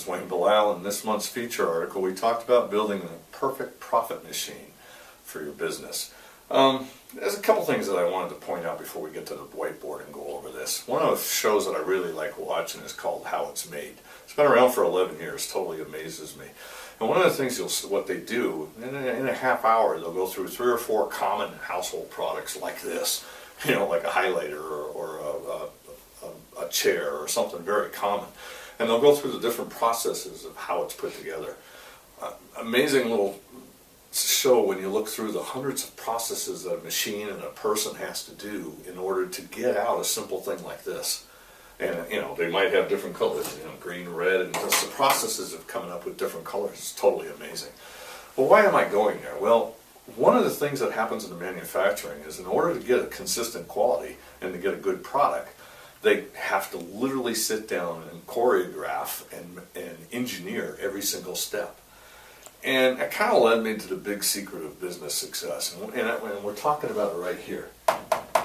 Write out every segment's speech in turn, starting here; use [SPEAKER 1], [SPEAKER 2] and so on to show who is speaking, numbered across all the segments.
[SPEAKER 1] is Wayne Bilal. In this month's feature article, we talked about building the perfect profit machine for your business. There's a couple things that I wanted to point out before we get to the whiteboard and go over this. One of the shows that I really like watching is called How It's Made. It's been around for 11 years, totally amazes me. And one of the things what they do, in a half hour, they'll go through 3 or 4 common household products like this, you know, like a highlighter or a chair or something very common. And they'll go through the different processes of how it's put together. Amazing little show when you look through the hundreds of processes that a machine and a person has to do in order to get out a simple thing like this. And, you know, they might have different colors, you know, green, red, and just the processes of coming up with different colors is totally amazing. Well, why am I going there? Well, one of the things that happens in the manufacturing is in order to get a consistent quality and to get a good product, they have to literally sit down and choreograph and engineer every single step. And it kind of led me to the big secret of business success. And we're talking about it right here.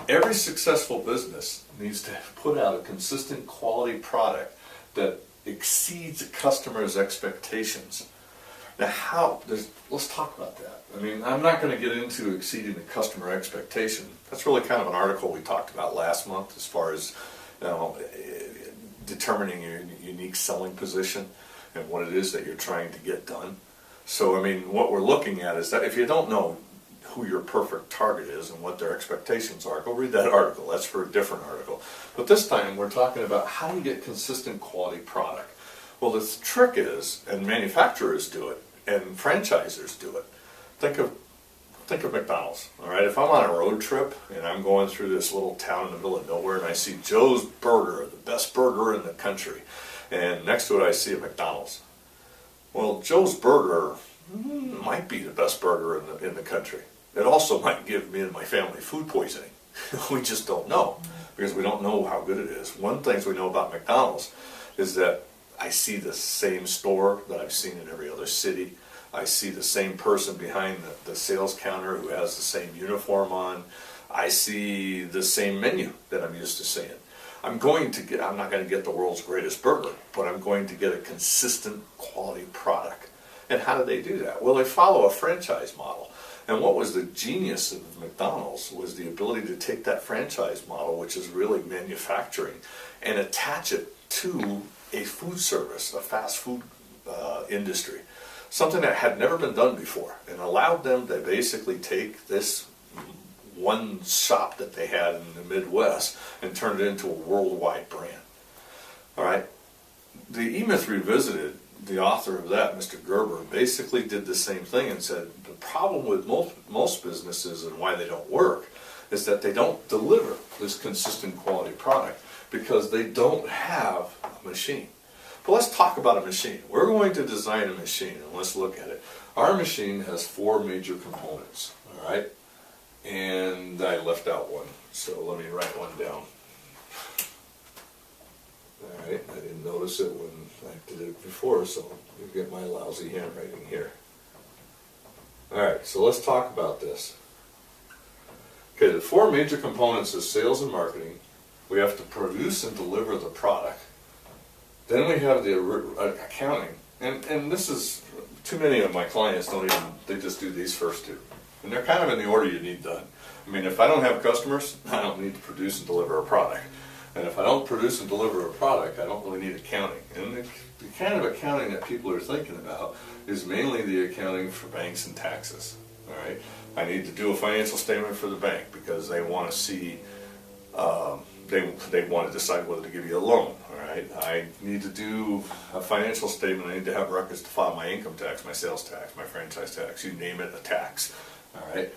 [SPEAKER 1] Every successful business needs to put out a consistent quality product that exceeds a customer's expectations. Now, let's talk about that. I mean, I'm not going to get into exceeding the customer expectation. That's really kind of an article we talked about last month as far as, you know, determining your unique selling position and what it is that you're trying to get done. So, I mean, what we're looking at is that if you don't know who your perfect target is and what their expectations are, go read that article. That's for a different article. But this time we're talking about how do you get consistent quality product. Well, the trick is, and manufacturers do it, and franchisers do it. Think of McDonald's, all right? If I'm on a road trip and I'm going through this little town in the middle of nowhere and I see Joe's Burger, the best burger in the country, and next to it I see a McDonald's. Well, Joe's Burger might be the best burger in the country. It also might give me and my family food poisoning. We just don't know because we don't know how good it is. One thing we know about McDonald's is that I see the same store that I've seen in every other city. I see the same person behind the sales counter who has the same uniform on. I see the same menu that I'm used to seeing. I'm not going to get the world's greatest burger, but I'm going to get a consistent quality product. And how do they do that? Well, they follow a franchise model. And what was the genius of McDonald's was the ability to take that franchise model, which is really manufacturing, and attach it to a food service, a fast food industry. Something that had never been done before, and allowed them to basically take this one shop that they had in the Midwest and turn it into a worldwide brand. All right. The E-Myth Revisited, the author of that, Mr. Gerber, basically did the same thing and said the problem with most businesses and why they don't work is that they don't deliver this consistent quality product because they don't have a machine. But let's talk about a machine. We're going to design a machine, and let's look at it. Our machine has 4 major components, all right? And I left out one, so let me write one down. All right, I didn't notice it when I did it before, so you get my lousy handwriting here. All right, so let's talk about this. Okay, the 4 major components is sales and marketing. We have to produce and deliver the product. Then we have the accounting, and this is, too many of my clients they just do these first 2. And they're kind of in the order you need done. I mean, if I don't have customers, I don't need to produce and deliver a product. And if I don't produce and deliver a product, I don't really need accounting. And the kind of accounting that people are thinking about is mainly the accounting for banks and taxes. All right, I need to do a financial statement for the bank because they want to see, they want to decide whether to give you a loan. All right, I need to do a financial statement. I need to have records to file my income tax, my sales tax, my franchise tax. You name it, a tax. All right.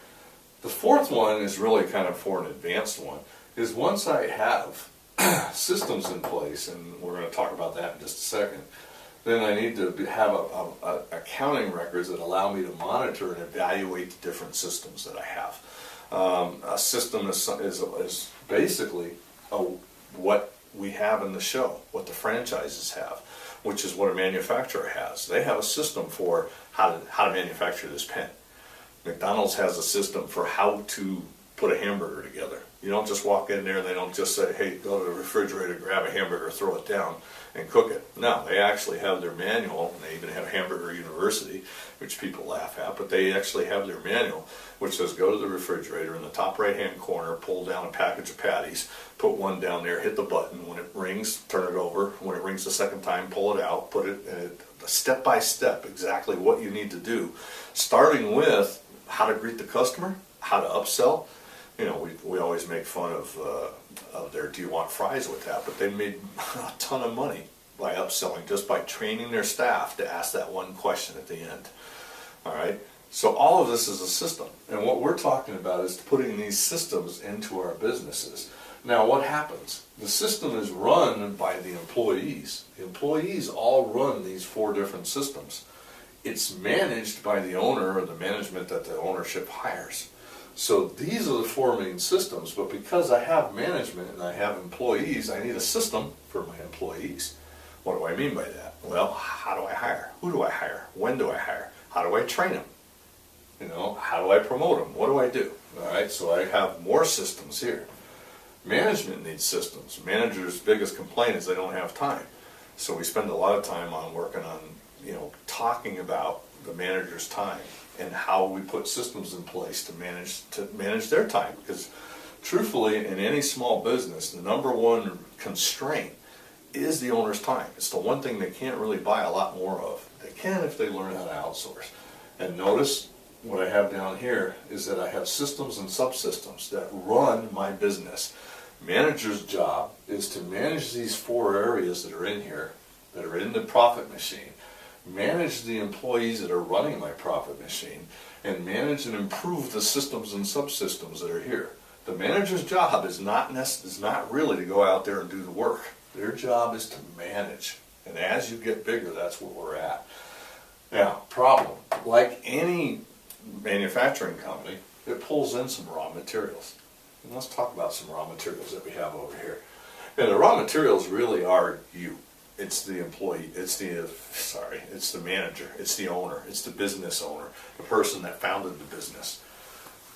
[SPEAKER 1] The 4th one is really kind of for an advanced one. Is once I have systems in place, and we're going to talk about that in just a second, then I need to have accounting records that allow me to monitor and evaluate the different systems that I have. A system is basically what we have in the show, what the franchises have, which is what a manufacturer has. They have a system for how to manufacture this pen. McDonald's has a system for how to put a hamburger together. You don't just walk in there and they don't just say, hey, go to the refrigerator, grab a hamburger, throw it down, and cook it. No, they actually have their manual, and they even have Hamburger University, which people laugh at, but they actually have their manual, which says go to the refrigerator in the top right-hand corner, pull down a package of patties, put one down there, hit the button. When it rings, turn it over. When it rings the second time, pull it out, put it in step by step, exactly what you need to do, starting with how to greet the customer, how to upsell. You know, we always make fun of their do you want fries with that, but they made a ton of money by upselling just by training their staff to ask that one question at the end. All right, so all of this is a system, and what we're talking about is putting these systems into our businesses. Now what happens? The system is run by the employees. The employees all run these 4 different systems. It's managed by the owner or the management that the ownership hires. So these are the 4 main systems, but because I have management and I have employees, I need a system for my employees. What do I mean by that? Well, how do I hire? Who do I hire? When do I hire? How do I train them? You know, how do I promote them? What do I do? All right, so I have more systems here. Management needs systems. Managers' biggest complaint is they don't have time. So we spend a lot of time on working on, you know, talking about the manager's time and how we put systems in place to manage their time. Because truthfully, in any small business, the number one constraint is the owner's time. It's the one thing they can't really buy a lot more of. They can if they learn how to outsource. And notice what I have down here is that I have systems and subsystems that run my business. Manager's job is to manage these 4 areas that are in here, that are in the profit machine, manage the employees that are running my profit machine, and manage and improve the systems and subsystems that are here. The manager's job is not really to go out there and do the work. Their job is to manage. And as you get bigger, that's where we're at. Now, problem. Like any manufacturing company, it pulls in some raw materials. And let's talk about some raw materials that we have over here. And the raw materials really are you. It's the employee, it's the manager, it's the owner, it's the business owner, the person that founded the business.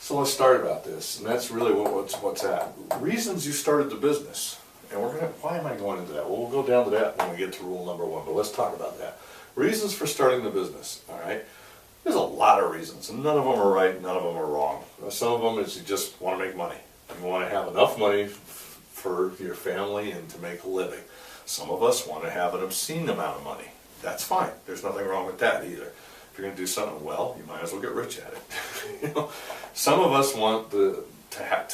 [SPEAKER 1] So let's start about this, and that's really what's at. Reasons you started the business. And why am I going into that? Well, we'll go down to that when we get to rule number 1, but let's talk about that. Reasons for starting the business, all right? There's a lot of reasons, and none of them are right, none of them are wrong. Some of them is you just want to make money. You want to have enough money for your family and to make a living. Some of us want to have an obscene amount of money. That's fine. There's nothing wrong with that either. If you're going to do something well, you might as well get rich at it. You know? Some of us want to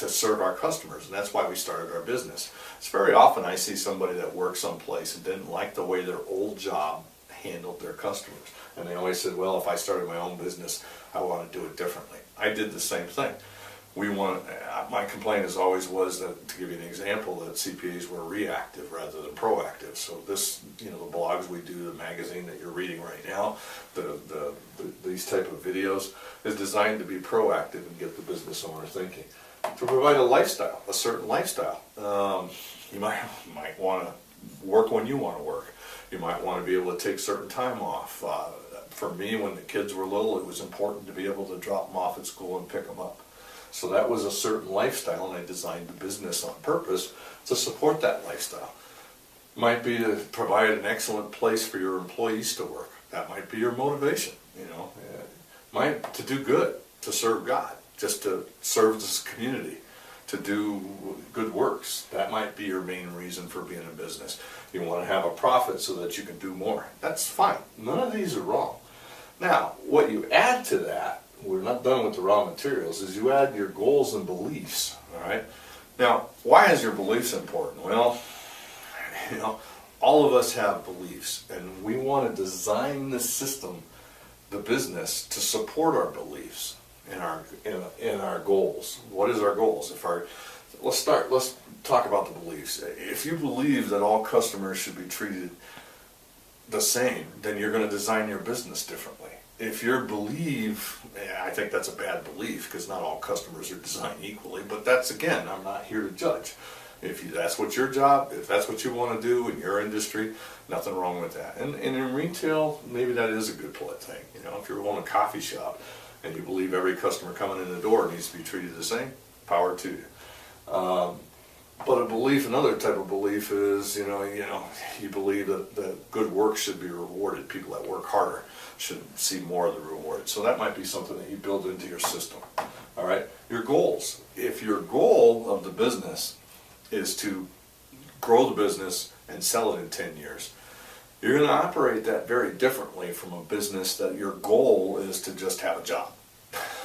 [SPEAKER 1] serve our customers, and that's why we started our business. It's very often I see somebody that worked someplace and didn't like the way their old job handled their customers. And they always said, well, if I started my own business, I want to do it differently. I did the same thing. My complaint as always was that, to give you an example, that CPAs were reactive rather than proactive. So this, you know, the blogs we do, the magazine that you're reading right now, these type of videos is designed to be proactive and get the business owner thinking. To provide a lifestyle, a certain lifestyle. You might want to work when you want to work. You might want to be able to take certain time off. For me, when the kids were little, it was important to be able to drop them off at school and pick them up. So that was a certain lifestyle, and I designed the business on purpose to support that lifestyle. Might be to provide an excellent place for your employees to work. That might be your motivation, you know. Might to do good, to serve God, just to serve this community, to do good works. That might be your main reason for being in business. You want to have a profit so that you can do more. That's fine. None of these are wrong. Now, what you add to that, we're not done with the raw materials, is you add your goals and beliefs, all right? Now, why is your beliefs important? Well, you know, all of us have beliefs, and we want to design the system, the business, to support our beliefs and our goals. What is our goals? Let's talk about the beliefs. If you believe that all customers should be treated the same, then you're going to design your business differently. If you believe, I think that's a bad belief, because not all customers are designed equally, but that's, again, I'm not here to judge. If that's what your job, if that's what you want to do in your industry, nothing wrong with that. And in retail, maybe that is a good thing. You know, if you're owning a coffee shop and you believe every customer coming in the door needs to be treated the same, power to you. But a belief, another type of belief is, you believe that good work should be rewarded. People that work harder should see more of the reward. So that might be something that you build into your system. All right, your goals. If your goal of the business is to grow the business and sell it in 10 years, you're going to operate that very differently from a business that your goal is to just have a job.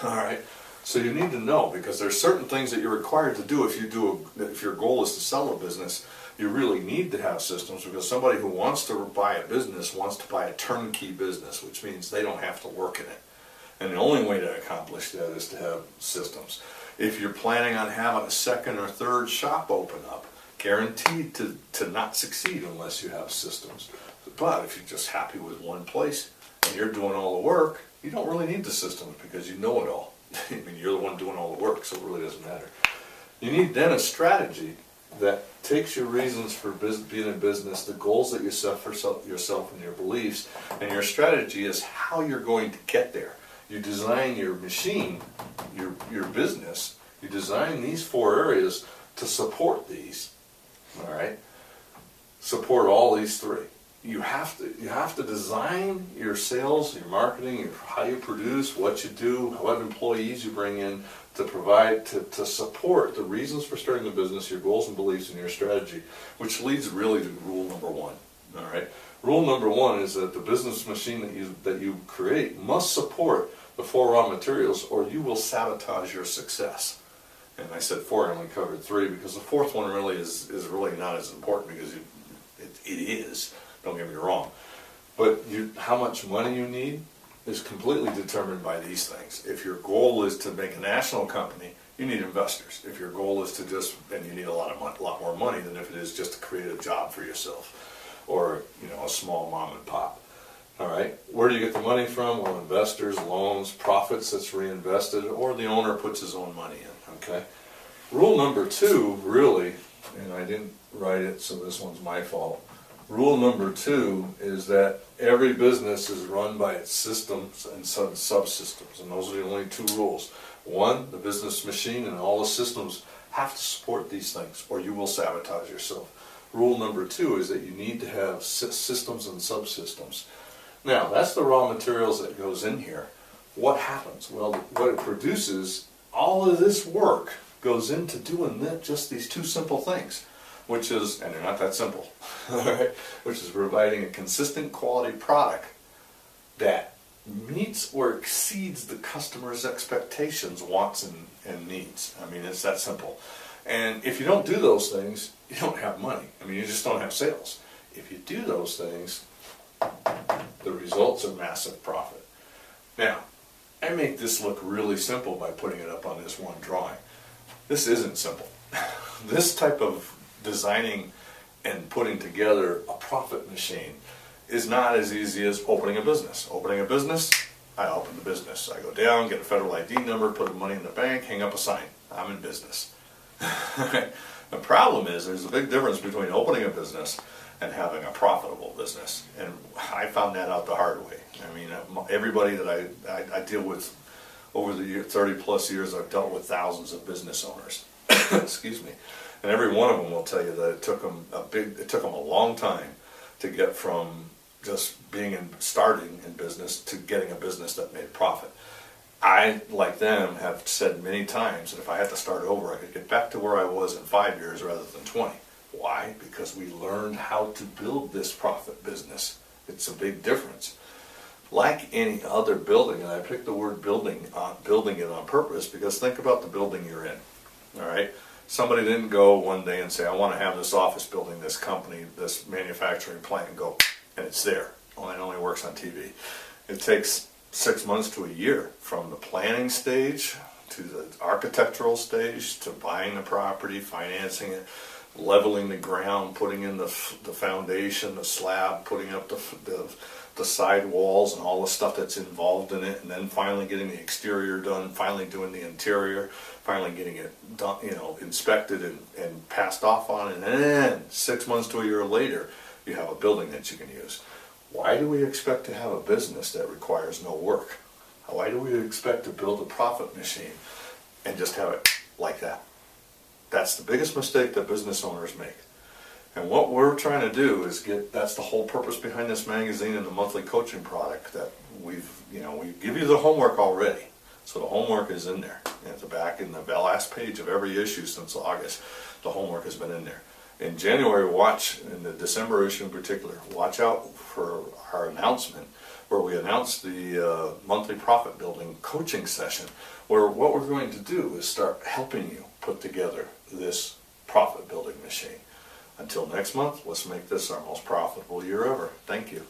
[SPEAKER 1] All right. So you need to know, because there's certain things that you're required to do if your goal is to sell a business. You really need to have systems, because somebody who wants to buy a business wants to buy a turnkey business, which means they don't have to work in it. And the only way to accomplish that is to have systems. If you're planning on having a second or third shop open up, guaranteed to not succeed unless you have systems. But if you're just happy with one place and you're doing all the work, you don't really need the systems, because you know it all. I mean, you're the one doing all the work, so it really doesn't matter. You need then a strategy that takes your reasons for being in business, the goals that you set for yourself and your beliefs, and your strategy is how you're going to get there. You design your machine, your business, you design these 4 areas to support these. All right? Support all these 3. You have to design your sales, your marketing, how you produce, what you do, what employees you bring in to provide, to support the reasons for starting the business, your goals and beliefs, and your strategy, which leads really to rule number 1. All right. Rule number 1 is that the business machine that you create must support the 4 raw materials, or you will sabotage your success. And I said 4, I only covered 3, because the 4th one really is really not as important, because it is. Don't get me wrong. But how much money you need is completely determined by these things. If your goal is to make a national company, you need investors. If your goal is to and you need a lot more money than if it is just to create a job for yourself, or a small mom and pop. All right. Where do you get the money from? Well, investors, loans, profits that's reinvested, or the owner puts his own money in. Okay. Rule number 2, really, and I didn't write it, so this one's my fault. Rule number 2 is that every business is run by its systems and subsystems, and those are the only 2 rules. 1, the business machine and all the systems have to support these things, or you will sabotage yourself. Rule number 2 is that you need to have systems and subsystems. Now, that's the raw materials that goes in here. What happens? Well, what it produces, all of this work goes into doing just these 2 simple things. Which is, and they're not that simple, which is providing a consistent quality product that meets or exceeds the customer's expectations, wants, and needs. I mean, it's that simple. And if you don't do those things, you don't have money. I mean, you just don't have sales. If you do those things, the results are massive profit. Now, I make this look really simple by putting it up on this one drawing. This isn't simple. This type of designing and putting together a profit machine is not as easy as opening a business. Opening a business, I open the business. I go down, get a federal ID number, put the money in the bank, hang up a sign. I'm in business. The problem is there's a big difference between opening a business and having a profitable business. And I found that out the hard way. I mean, everybody that I deal with over the 30 plus years, I've dealt with thousands of business owners. Excuse me. And every one of them will tell you that it took them a long time to get from just starting in business to getting a business that made profit. I, like them, have said many times that if I had to start over, I could get back to where I was in 5 years rather than 20. Why? Because we learned how to build this profit business. It's a big difference. Like any other building, and I picked the word building it on purpose, because think about the building you're in. All right. Somebody didn't go one day and say, I want to have this office building, this company, this manufacturing plant, and go, and it's there. Well, it only works on TV. It takes 6 months to a year from the planning stage to the architectural stage to buying the property, financing it, leveling the ground, putting in the foundation, the slab, putting up the side walls and all the stuff that's involved in it, and then finally getting the exterior done, finally doing the interior, finally getting it done, inspected and passed off on, and then 6 months to a year later, you have a building that you can use. Why do we expect to have a business that requires no work? Why do we expect to build a profit machine and just have it like that? That's the biggest mistake that business owners make. And what we're trying to do is that's the whole purpose behind this magazine and the monthly coaching product, that we give you the homework already. So the homework is in there. At the back in the last page of every issue since August, the homework has been in there. In January, in the December issue in particular, watch out for our announcement where we announce the monthly profit building coaching session, where what we're going to do is start helping you put together this profit building machine. Until next month, let's make this our most profitable year ever. Thank you.